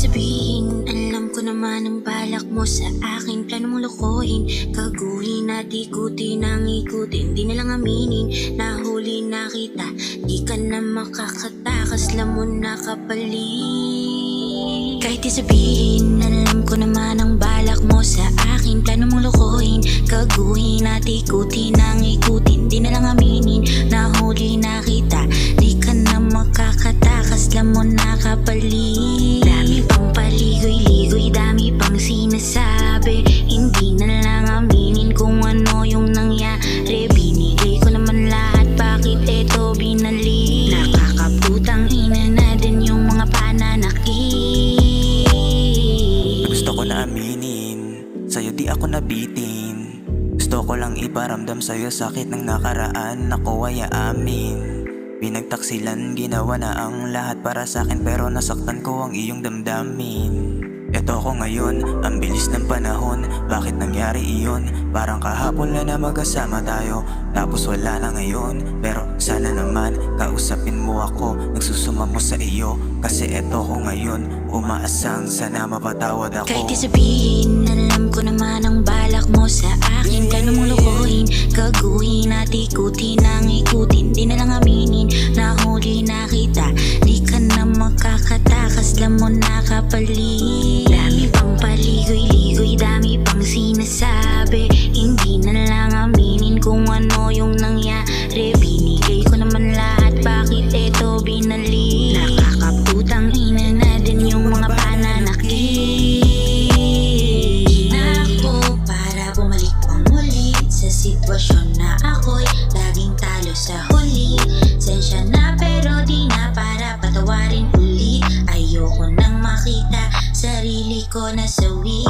sabihin, alam ko naman ang balak mo sa akin. Plano mong lokohin, kaguhin at ikutin ang ikutin. Di na lang aminin, nahuli na kita. Di ka na makakatakas, lamon na kapalit. Kahit isabihin, alam ko naman ang balak mo sa akin. Plano mong lokohin, kaguhin at ikutin ang ikutin. Di na lang aminin, nahuli na kita. Di ka na makakatakas, lamon na kapalit. Dami pang paligoy-ligoy, dami pang sinasabi. Hindi na lang aminin kung ano yung nangyari. Binigay ko naman lahat, bakit eto binalik? Nakakaputang ina na din yung mga pananakit. Gusto ko na aminin, sa'yo di ako nabitin. Gusto ko lang iparamdam sa'yo sakit ng nakaraan. Ako ay aamin, pinagtaksilan, ginawa na ang lahat para sa'kin, pero nasaktan ko ang iyong damdamin. Eto ko ngayon, ang bilis ng panahon. Bakit nangyari iyon? Parang kahapon na magkasama tayo, tapos wala na ngayon. Pero sana naman, kausapin mo ako, nagsusuma mo sa iyo. Kasi eto ko ngayon, umaasang sana mapatawad ako. Kahit isabihin, alam ko naman ang balak mo sa akin. Plano mong lokohin, kaguhin at ikutin ang ikutin. Di na lang aminin, nahuli na kita. Di ka na makakatakas, lamon na kapalit. Dami pang paligoy-ligoy, dami pang sinasabi. Hindi na lang aminin kung ano yung nangyari. Binigay ko naman lahat, bakit eto binalik? Nakakaputang ina na din yung mga pananakit. Naku, para bumalik pang muli sa sitwasyon na ako'y laging talo sa huli. Sensya na pero di na para patawarin ulit. Ayoko nang makita sarili ko na sawi.